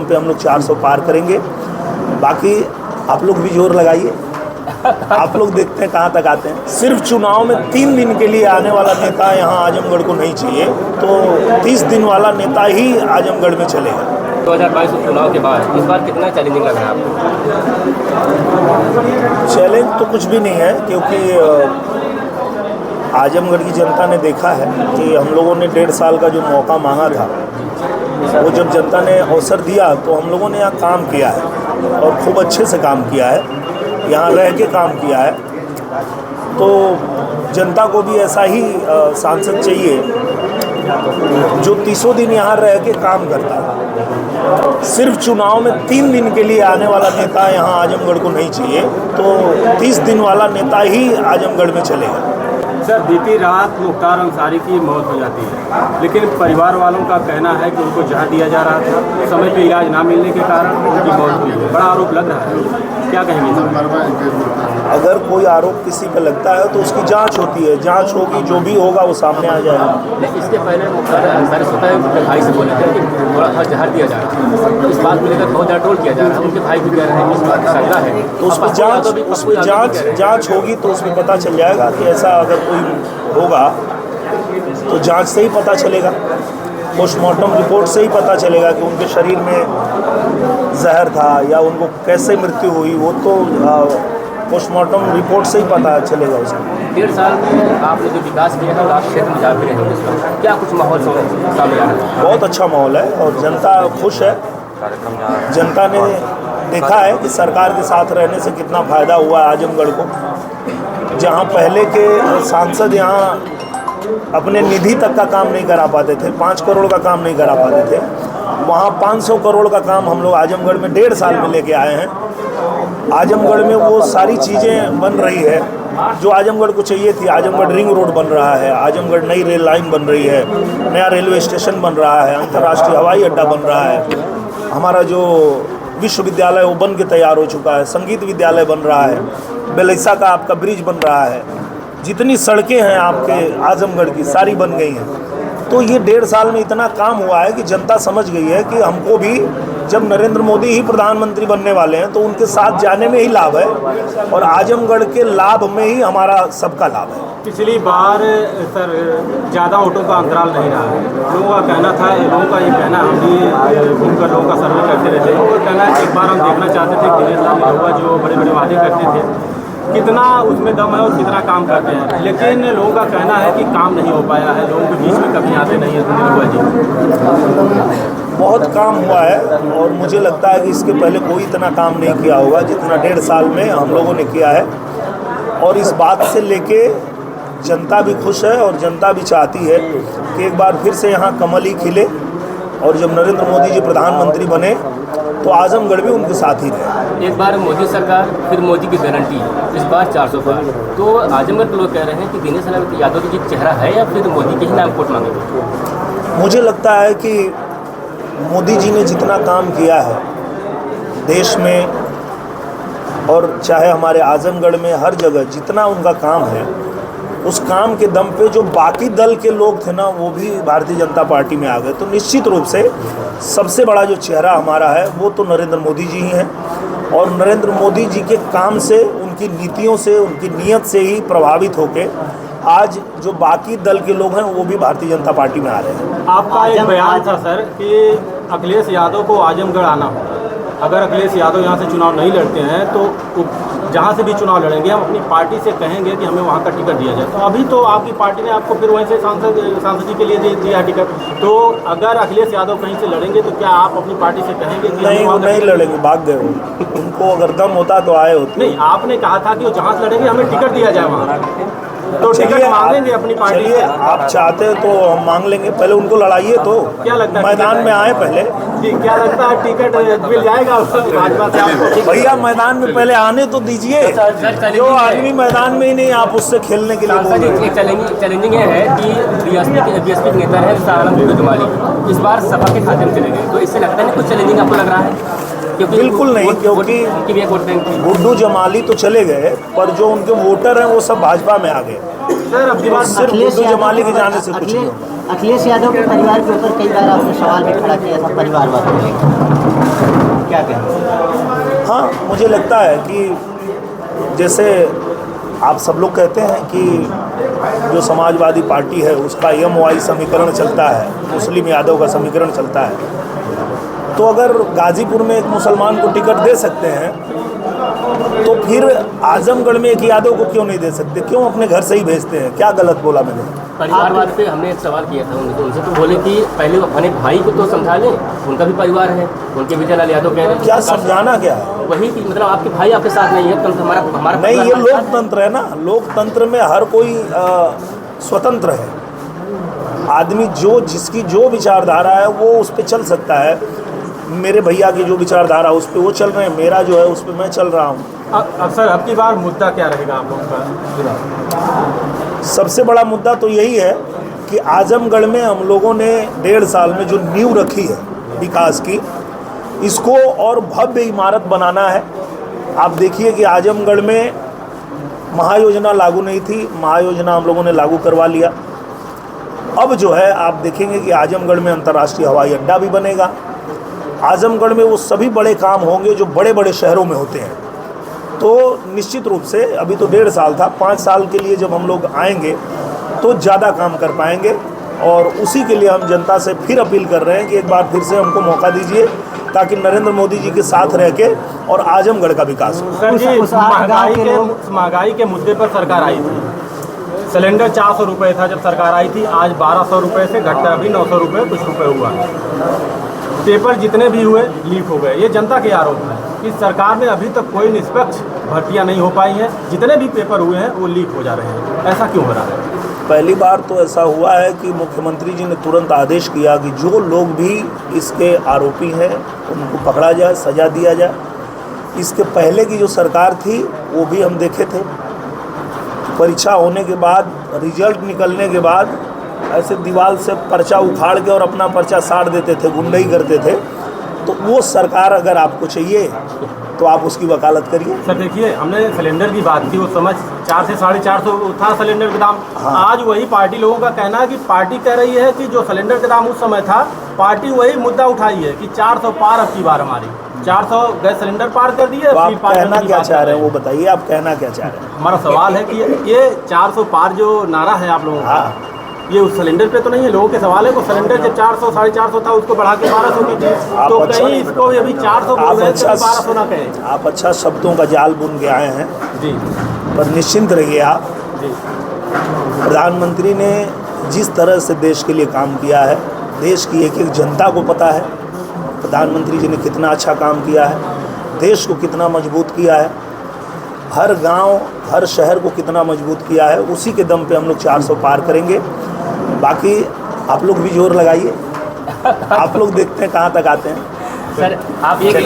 पे हम लोग 400 पार करेंगे। बाकी आप लोग भी जोर लगाइए, आप लोग देखते हैं कहाँ तक आते हैं। सिर्फ चुनाव में 3 दिन के लिए आने वाला नेता यहाँ आजमगढ़ को नहीं चाहिए, तो 30 दिन वाला नेता ही आजमगढ़ में चलेगा। 2022 चुनाव के बाद इस बार कितना चैलेंजिंग लग रहा है आपको? चैलेंज तो कुछ भी नहीं है, क्योंकि आजमगढ़ की जनता ने देखा है कि हम लोगों ने 1.5 साल का जो मौका मांगा था, वो जब जनता ने अवसर दिया तो हम लोगों ने यहाँ काम किया है और खूब अच्छे से काम किया है, यहाँ रह के काम किया है। तो जनता को भी ऐसा ही सांसद चाहिए जो 30 दिन यहाँ रह के काम करता है। सिर्फ चुनाव में 3 दिन के लिए आने वाला नेता यहाँ आजमगढ़ को नहीं चाहिए, तो 30 दिन वाला नेता ही आजमगढ़ में चलेगा। सर, बीती रात मुख्तार अंसारी की मौत हो जाती है, लेकिन परिवार वालों का कहना है कि उनको जहर दिया जा रहा था, समय पे इलाज ना मिलने के कारण उनकी मौत हुई है। बड़ा आरोप लग रहा है, क्या कहेंगे सर? अगर कोई आरोप किसी पे लगता है तो उसकी जांच होती है, जांच होगी, जो भी होगा वो सामने आ जाएगा। इसके पहले मुख्तार अंसारी स्वतः उनके भाई से बोले थे कि थोड़ा सा जहर दिया जा रहा है, इस बात को लेकर बहुत ज़्यादा ट्रोल किया जा रहा है। उनके भाई भी कह रहे हैं इस बात सजा है, तो उसमें जांच होगी तो उसमें पता चल जाएगा कि ऐसा अगर कोई होगा तो जांच से ही पता चलेगा, पोस्टमार्टम रिपोर्ट से ही पता चलेगा कि उनके शरीर में जहर था या उनको कैसे मृत्यु हुई, वो तो पोस्टमार्टम रिपोर्ट से ही पता चलेगा उसको। 1.5 साल में आपने जो विकास किया है और आप क्षेत्र में जा भी रहे हैं, क्या कुछ माहौल सामने आ रहा है? बहुत अच्छा माहौल है और जनता खुश है। जनता ने देखा है कि सरकार के साथ रहने से कितना फ़ायदा हुआ है आजमगढ़ को। जहां पहले के सांसद यहां अपने निधि तक का काम नहीं करा पाते थे, 5 करोड़ का काम नहीं करा पाते थे, वहां 500 करोड़ का काम हम लोग आजमगढ़ में 1.5 साल में लेके आए हैं। आजमगढ़ में वो सारी चीज़ें बन रही है जो आजमगढ़ को चाहिए थी। आजमगढ़ रिंग रोड बन रहा है, आजमगढ़ नई रेल लाइन बन रही है, नया रेलवे स्टेशन बन रहा है, अंतर्राष्ट्रीय हवाई अड्डा बन रहा है, हमारा जो विश्वविद्यालय वो बन के तैयार हो चुका है, संगीत विद्यालय बन रहा है, बेलैसा का आपका ब्रिज बन रहा है, जितनी सड़कें हैं आपके आजमगढ़ की सारी बन गई हैं। तो ये 1.5 साल में इतना काम हुआ है कि जनता समझ गई है कि हमको भी जब नरेंद्र मोदी ही प्रधानमंत्री बनने वाले हैं तो उनके साथ जाने में ही लाभ है और आजमगढ़ के लाभ में ही हमारा सबका लाभ है। पिछली बार सर ज़्यादा वोटों का अंतराल नहीं रहा है, लोगों का कहना था, लोगों का ये कहना, हम भी घूमकर लोगों का सर्वे करते रहते हैं, वो कहना है एक बार हम देखना चाहते थे दिनेश लाल यादव जो बड़े बड़े वादे करते थे, कितना उसमें दम है और कितना काम करते हैं, लेकिन लोगों का कहना है कि काम नहीं हो पाया है, लोगों के बीच में कभी आते नहीं है दिनेश जी। बहुत काम हुआ है और मुझे लगता है कि इसके पहले कोई इतना काम नहीं किया होगा जितना 1.5 साल में हम लोगों ने किया है। और इस बात से लेके जनता भी खुश है और जनता भी चाहती है कि एक बार फिर से यहाँ कमल ही खिले और जब नरेंद्र मोदी जी प्रधानमंत्री बने तो आजमगढ़ भी उनके साथ ही रहे। एक बार मोदी सरकार फिर मोदी की गारंटी, इस बार 400 पार। तो आजमगढ़ के लोग कह रहे हैं कि दिनेश लाल यादव की चेहरा है या फिर मोदी के ही नाम वोट मांगेंगे? मुझे लगता है कि मोदी जी ने जितना काम किया है देश में और चाहे हमारे आजमगढ़ में हर जगह जितना उनका काम है, उस काम के दम पे जो बाकी दल के लोग थे ना वो भी भारतीय जनता पार्टी में आ गए। तो निश्चित रूप से सबसे बड़ा जो चेहरा हमारा है वो तो नरेंद्र मोदी जी ही हैं और नरेंद्र मोदी जी के काम से, उनकी नीतियों से, उनकी नीयत से ही प्रभावित होके आज जो बाकी दल के लोग हैं वो भी भारतीय जनता पार्टी में आ रहे हैं। आपका एक बयान था सर कि अखिलेश यादव को आजमगढ़ आना होगा, अगर अखिलेश यादव यहाँ से चुनाव नहीं लड़ते हैं तो जहाँ से भी चुनाव लड़ेंगे हम अपनी पार्टी से कहेंगे कि हमें वहाँ का टिकट दिया जाए। तो अभी तो आपकी पार्टी ने आपको फिर वहीं से सांसद जी के लिए दिया टिकट, तो अगर अखिलेश यादव कहीं से लड़ेंगे तो क्या आप अपनी पार्टी से कहेंगे कि नहीं, वो नहीं लड़ेंगे, भाग गए वो। उनको अगर दम होता तो आए होते। नहीं, आपने कहा था कि वो जहाँ से लड़ेंगे हमें टिकट दिया जाए वहाँ, तो टिकट मांगेंगे अपनी पार्टी से। आप चाहते हैं तो हम मांग लेंगे, पहले उनको लड़ाइए तो। क्या लगता है मैदान में आए पहले? जी, क्या लगता है टिकट मिल जाएगा भाजपा से आपको? भैया मैदान में पहले आने तो दीजिए, जो आदमी मैदान में ही नहीं आप उससे खेलने के लिए बोल रहे हैं। चैलेंजिंग ये है कि बीएसपी के नेता है सहारनपुर गुड्डू जमाली, इस बार सपा के खाते में चले गए, तो इससे लगता है कुछ चैलेंजिंग आपको लग रहा है? बिल्कुल नहीं, क्योंकि गुड्डू जमाली तो चले गए पर जो उनके वोटर हैं वो सब भाजपा में आ गए। सर अब की बात सिर्फ गुड्डू जमाली के जाने से कुछ नहीं होगा। अखिलेश यादव के परिवार के ऊपर कई बार आपने सवाल भी खड़ा किया था परिवारवाद को लेकर। मुझे लगता है कि जैसे आप सब लोग कहते हैं कि जो समाजवादी पार्टी है उसका MY समीकरण चलता है, मुस्लिम यादव का समीकरण चलता है, तो अगर गाजीपुर में एक मुसलमान को टिकट दे सकते हैं तो फिर आजमगढ़ में एक यादव को क्यों नहीं दे सकते? क्यों अपने घर से ही भेजते हैं? क्या गलत बोला मैंने? परिवारवाद पे हमने एक सवाल किया था उनसे, तो बोले कि पहले अपने भाई को तो समझा लें, उनका भी परिवार है, उनके विजय लाल यादव कह रहे हैं क्या समझाना क्या है? वही कि मतलब आपके भाई आपके साथ नहीं है, तो हमारा नहीं, ये लोकतंत्र है ना। लोकतंत्र में हर कोई स्वतंत्र है। आदमी जिसकी जो विचारधारा है वो उस पर चल सकता है। मेरे भैया की जो विचारधारा उस पर वो चल रहे हैं, मेरा जो है उस पर मैं चल रहा हूँ। अब सर अब की बार मुद्दा क्या रहेगा आप लोगों का? सबसे बड़ा मुद्दा तो यही है कि आजमगढ़ में हम लोगों ने 1.5 साल में जो नींव रखी है विकास की, इसको और भव्य इमारत बनाना है। आप देखिए कि आजमगढ़ में महायोजना लागू नहीं थी, महायोजना हम लोगों ने लागू करवा लिया। अब जो है आप देखेंगे कि आजमगढ़ में अंतर्राष्ट्रीय हवाई अड्डा भी बनेगा। आजमगढ़ में वो सभी बड़े काम होंगे जो बड़े बड़े शहरों में होते हैं। तो निश्चित रूप से अभी तो 1.5 साल था, 5 साल के लिए जब हम लोग आएंगे तो ज़्यादा काम कर पाएंगे। और उसी के लिए हम जनता से फिर अपील कर रहे हैं कि एक बार फिर से हमको मौका दीजिए ताकि नरेंद्र मोदी जी के साथ रह के और आजमगढ़ का विकास हो। सर जी, महंगाई के मुद्दे पर सरकार आई थी। सिलेंडर 400 रुपये था जब सरकार आई थी, आज 1200 रुपये से घटकर अभी 900 रुपये कुछ रुपये हुआ है। पेपर जितने भी हुए लीक हो गए। ये जनता के आरोप है कि सरकार ने अभी तक कोई निष्पक्ष भर्तियां नहीं हो पाई हैं। जितने भी पेपर हुए हैं वो लीक हो जा रहे हैं। ऐसा क्यों हो रहा है? पहली बार तो ऐसा हुआ है कि मुख्यमंत्री जी ने तुरंत आदेश किया कि जो लोग भी इसके आरोपी हैं उनको पकड़ा जाए, सजा दिया जाए। इसके पहले की जो सरकार थी वो भी हम देखे थे, परीक्षा होने के बाद, रिजल्ट निकलने के बाद ऐसे दीवार से पर्चा उखाड़ के और अपना पर्चा साड़ देते थे, गुंडई करते थे। तो वो सरकार अगर आपको चाहिए तो आप उसकी वकालत करिए। सर देखिए, हमने सिलेंडर की बात की, उस समय 400 से 450 था सिलेंडर का दाम। हाँ। आज वही पार्टी लोगों का कहना है कि पार्टी कह रही है कि जो सिलेंडर का दाम उस समय था, पार्टी वही मुद्दा उठाई है कि 400 पार अब की बार हमारी 400 गैस सिलेंडर पार कर दिए। तो आप कहना क्या चाह रहे हैं वो बताइए, आप कहना क्या चाह रहे हैं? हमारा सवाल है कि ये 400 पार जो नारा है आप लोगों का, हाँ, ये उस सिलेंडर पे तो नहीं है। लोगों के सवाल है कि सिलेंडर जब 400 450 था उसको बढ़ा के 1200 कीजिए, तो कहीं इसको अभी 400 बोल रहे हैं, 1200 ना कहें। आप अच्छा शब्दों का जाल बुन के आए हैं जी, पर निश्चिंत रहिए आप। जी, प्रधानमंत्री ने जिस तरह से देश के लिए काम किया है, देश की एक एक जनता को पता है प्रधानमंत्री जी ने कितना अच्छा काम किया है, देश को कितना मजबूत किया है, हर गांव हर शहर को कितना मजबूत किया है। उसी के दम पे हम लोग 400 पार करेंगे। बाकी आप लोग भी जोर लगाइए, आप लोग देखते हैं कहाँ तक आते हैं। सर आप एक